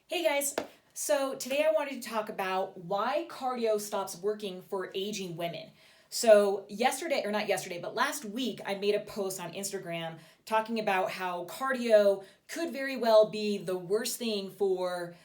Hey guys, so today I wanted to talk about why cardio stops working for aging women. So, yesterday, or not yesterday, but last week, I made a post on Instagram talking about how cardio could very well be the worst thing for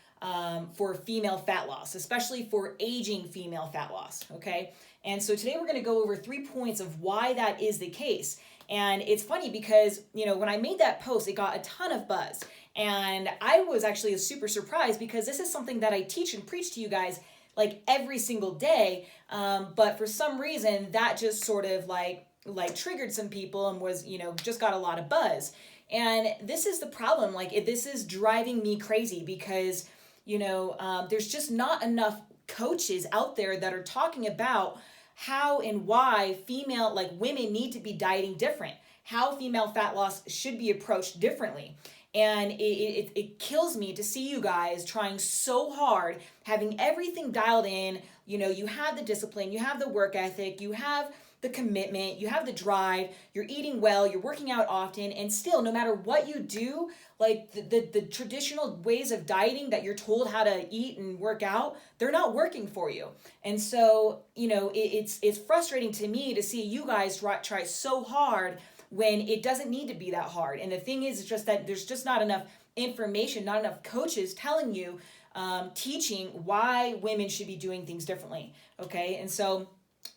female fat loss, especially for aging female fat loss. Okay, and so today we're going to go over 3 points of why that is the case. And it's funny because, when I made that post, it got a ton of buzz. And I was actually super surprised because this is something that I teach and preach to you guys like every single day. But for some reason, that just sort of like triggered some people and was, just got a lot of buzz. And this is the problem. This is driving me crazy because, there's just not enough coaches out there that are talking about how and why women need to be dieting different, how female fat loss should be approached differently. And it kills me to see you guys trying so hard, having everything dialed in. You have the discipline, you have the work ethic, you have the commitment, you have the drive, you're eating well, you're working out often, and still, no matter what you do, like the traditional ways of dieting that you're told how to eat and work out, they're not working for you. And so, it's frustrating to me to see you guys try so hard when it doesn't need to be that hard. And the thing is, it's just that there's just not enough information, not enough coaches telling you, teaching why women should be doing things differently. Okay, and so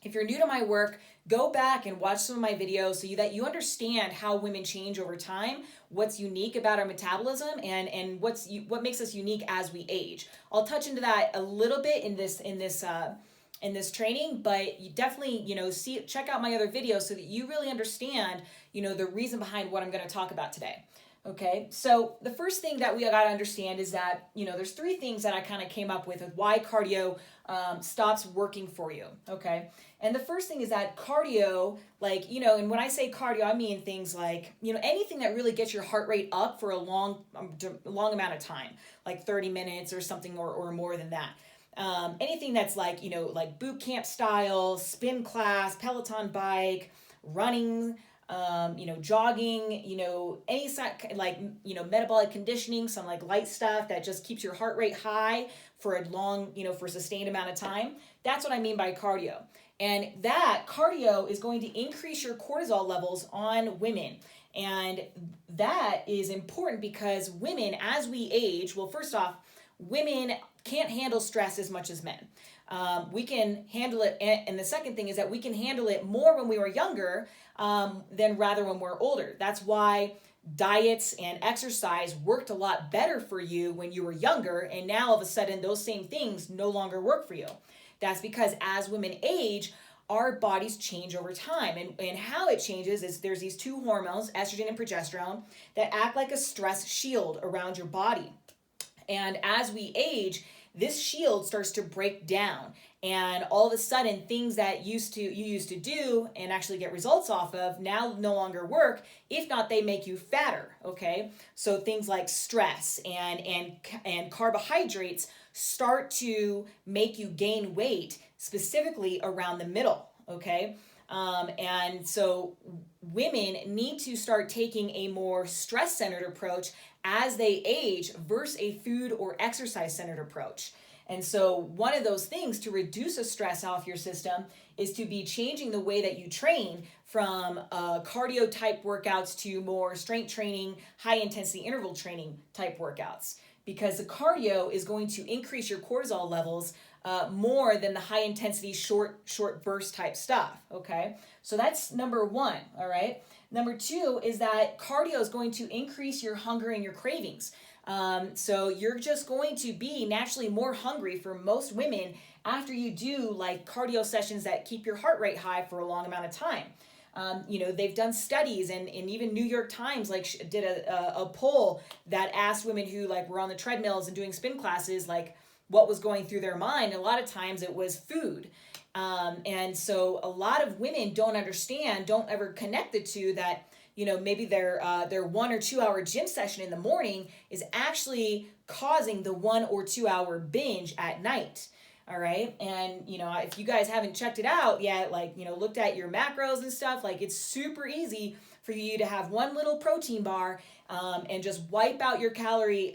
if you're new to my work, go back and watch some of my videos so that you understand how women change over time, what's unique about our metabolism, and what makes us unique as we age. I'll touch into that a little bit in this training, but you definitely, check out my other videos so that you really understand, the reason behind what I'm going to talk about today. Okay, so the first thing that we got to understand is that, there's 3 things that I kind of came up with why cardio stops working for you. Okay, and the first thing is that cardio, and when I say cardio, I mean things like, anything that really gets your heart rate up for a long amount of time, like 30 minutes or something or more than that. Anything that's like boot camp style, spin class, Peloton bike, running, jogging, any metabolic conditioning, some like light stuff that just keeps your heart rate high for a long, for a sustained amount of time. That's what I mean by cardio. And that cardio is going to increase your cortisol levels on women. And that is important because women, as we age, well, first off, women can't handle stress as much as men. We can handle it, and the second thing is that we can handle it more when we were younger than rather when we're older. That's why diets and exercise worked a lot better for you when you were younger, and now all of a sudden those same things no longer work for you. That's because as women age, our bodies change over time. And how it changes is there's these 2 hormones, estrogen and progesterone, that act like a stress shield around your body. And as we age, this shield starts to break down, and all of a sudden things that you used to do and actually get results off of now no longer work. If not, they make you fatter. Okay, so things like stress and carbohydrates start to make you gain weight, specifically around the middle. Okay, and so women need to start taking a more stress-centered approach as they age versus a food or exercise-centered approach. And so one of those things to reduce a stress off your system is to be changing the way that you train from cardio type workouts to more strength training, high intensity interval training type workouts. Because the cardio is going to increase your cortisol levels more than the high intensity short burst type stuff. Okay, so that's number 1. All right, number 2 is that cardio is going to increase your hunger and your cravings. So you're just going to be naturally more hungry for most women after you do like cardio sessions that keep your heart rate high for a long amount of time. They've done studies, and even New York Times did a poll that asked women who were on the treadmills and doing spin classes what was going through their mind. A lot of times it was food. And so a lot of women don't ever connect the two, that maybe their 1 or 2 hour gym session in the morning is actually causing the 1 or 2 hour binge at night. All right. And, if you guys haven't checked it out yet, looked at your macros and stuff, it's super easy for you to have one little protein bar and just wipe out your calorie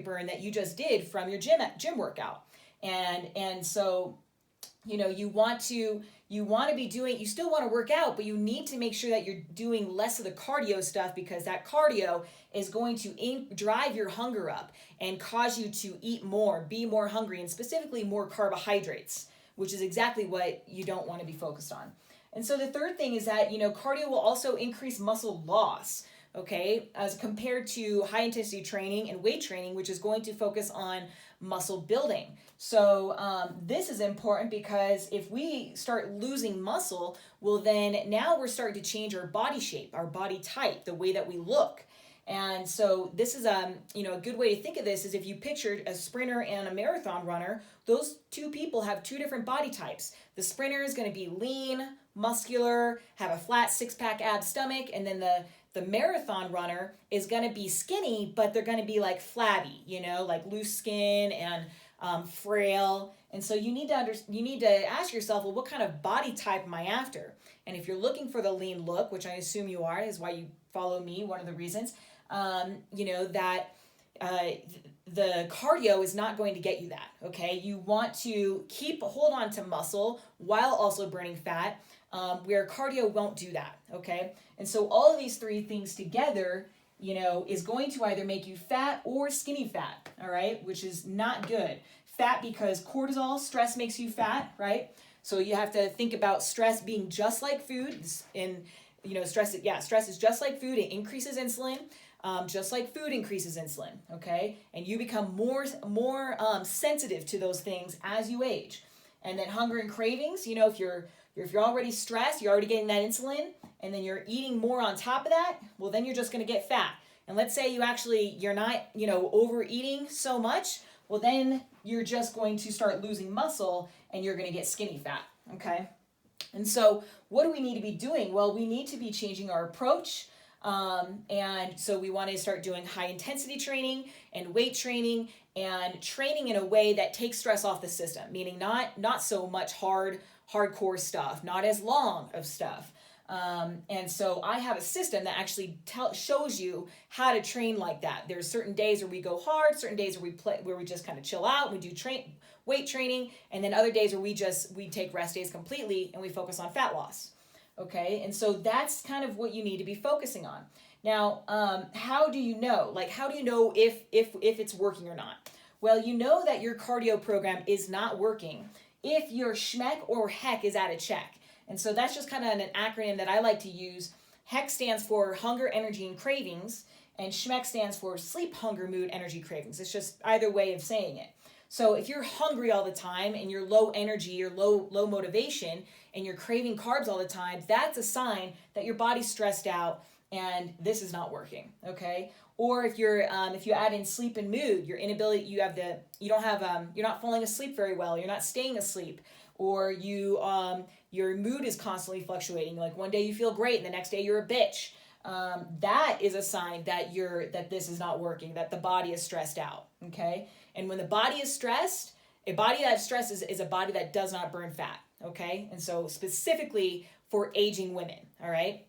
burn that you just did from your gym workout. And so, you know, you want to be doing, you still want to work out, but you need to make sure that you're doing less of the cardio stuff, because that cardio is going to drive your hunger up and cause you to eat more, be more hungry, and specifically more carbohydrates, which is exactly what you don't want to be focused on. And so the third thing is that, you know, cardio will also increase muscle loss, okay, as compared to high intensity training and weight training, which is going to focus on muscle building. So this is important, because if we start losing muscle, well, then now we're starting to change our body shape, our body type, the way that we look. And so this is you know, a good way to think of this is if you pictured a sprinter and a marathon runner, those two people have two different body types. The sprinter is going to be lean, muscular, have a flat six-pack ab stomach, and then the marathon runner is going to be skinny, but they're going to be like flabby, you know, like loose skin and frail. And so you need to ask yourself, well, what kind of body type am I after? And if you're looking for the lean look, which I assume you are, is why you follow me, one of the reasons, you know, that the cardio is not going to get you that, okay? You want to hold on to muscle while also burning fat, where cardio won't do that, okay? And so all of these three things together, you know, is going to either make you fat or skinny fat, all right? Which is not good. Fat because cortisol, stress makes you fat, right? So you have to think about stress being just like food. And, you know, stress is just like food. It increases insulin, just like food increases insulin, okay? And you become more sensitive to those things as you age. And then hunger and cravings, you know, if you're already stressed, you're already getting that insulin, and then you're eating more on top of that, well, then you're just going to get fat. And let's say you're not, you know, overeating so much, well, then you're just going to start losing muscle and you're going to get skinny fat, okay? And so what do we need to be doing? Well, we need to be changing our approach. And so we want to start doing high intensity training and weight training, and training in a way that takes stress off the system, meaning not so much hardcore stuff, not as long of stuff. And so I have a system that actually shows you how to train like that. There's certain days where we go hard, certain days where we just kind of chill out, we do weight training, and then other days where we take rest days completely and we focus on fat loss. Okay, and so that's kind of what you need to be focusing on. Now, how do you know? Like, how do you know if it's working or not? Well, you know that your cardio program is not working if your SHMEC or HEC is out of check. And so that's just kind of an acronym that I like to use. HEC stands for hunger, energy, and cravings, and SHMEC stands for sleep, hunger, mood, energy, cravings. It's just either way of saying it. So if you're hungry all the time and you're low energy, you're low motivation, and you're craving carbs all the time, that's a sign that your body's stressed out and this is not working, okay? Or if you add in sleep and mood, your inability, you're not falling asleep very well, you're not staying asleep, or your mood is constantly fluctuating. Like one day you feel great and the next day you're a bitch. That is a sign that this is not working, that the body is stressed out, okay? And when the body is stressed, a body that stresses is a body that does not burn fat, okay? And so specifically for aging women, all right?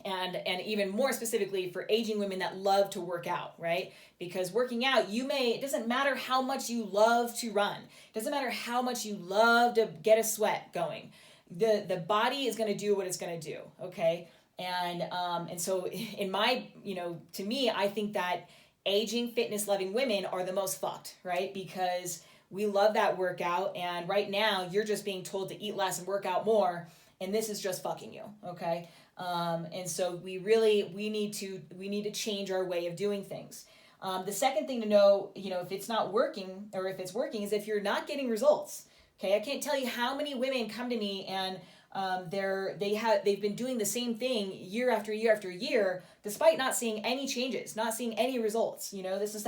And even more specifically for aging women that love to work out, right? Because working out, it doesn't matter how much you love to run. It doesn't matter how much you love to get a sweat going. The body is going to do what it's going to do, okay? And so in my, to me, I think that aging, fitness-loving women are the most fucked, right? Because we love that workout, and right now you're just being told to eat less and work out more, and this is just fucking you, okay? And so we need to change our way of doing things. The second thing to know, if it's not working or if it's working, is if you're not getting results. Okay, I can't tell you how many women come to me and they've been doing the same thing year after year after year, despite not seeing any changes, not seeing any results. This is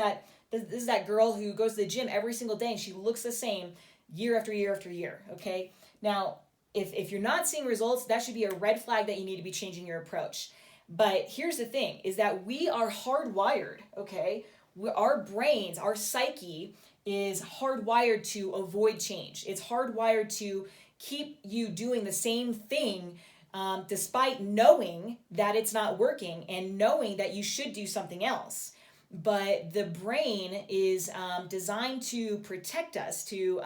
that girl who goes to the gym every single day and she looks the same year after year after year. Okay, now if you're not seeing results, that should be a red flag that you need to be changing your approach. But here's the thing: is that we are hardwired. Okay, our brains, our psyche is hardwired to avoid change. It's hardwired to keep you doing the same thing despite knowing that it's not working and knowing that you should do something else. But the brain is designed to protect us, to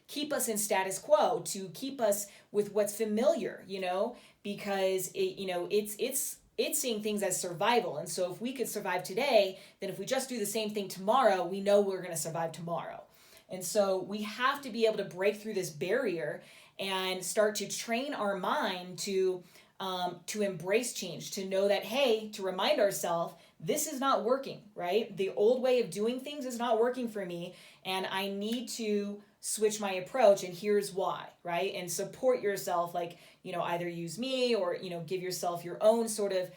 keep us in status quo, to keep us with what's familiar, because it's seeing things as survival. And so if we could survive today, then if we just do the same thing tomorrow, we know we're going to survive tomorrow. And so we have to be able to break through this barrier and start to train our mind to embrace change, to know that, hey, to remind ourselves, this is not working, right? The old way of doing things is not working for me, and I need to switch my approach, and here's why, right? And support yourself, like, either use me or, give yourself your own sort of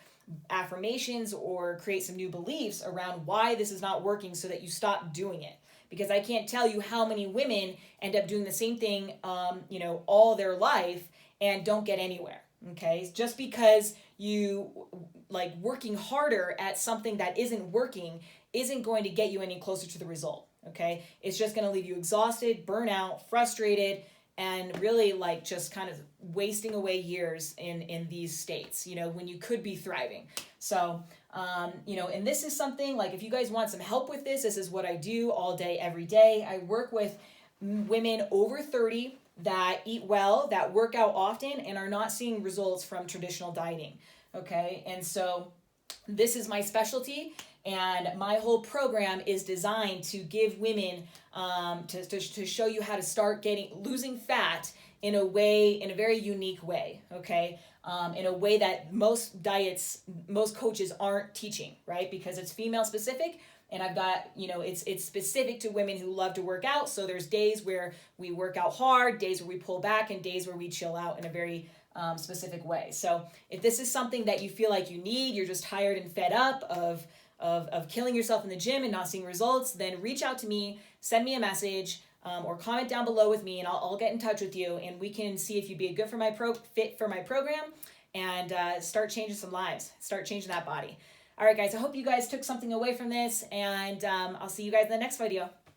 affirmations or create some new beliefs around why this is not working so that you stop doing it. Because I can't tell you how many women end up doing the same thing, all their life and don't get anywhere. Okay, just because you like working harder at something that isn't working isn't going to get you any closer to the result. Okay, it's just going to leave you exhausted, burnout, frustrated, and really like just kind of wasting away years in these states, when you could be thriving. So, and this is something like, if you guys want some help with this is what I do all day, every day. I work with women over 30 that eat well, that work out often, and are not seeing results from traditional dieting. Okay, and so this is my specialty, and my whole program is designed to give women to show you how to start losing fat in a very unique way. Okay, in a way that most coaches aren't teaching, right? Because it's female specific. And I've got, it's specific to women who love to work out. So there's days where we work out hard, days where we pull back, and days where we chill out in a very specific way. So if this is something that you feel like you need, you're just tired and fed up of killing yourself in the gym and not seeing results, then reach out to me, send me a message, or comment down below with me, and I'll get in touch with you, and we can see if you'd be a good fit for my program, and start changing some lives, start changing that body. All right, guys, I hope you guys took something away from this, and I'll see you guys in the next video.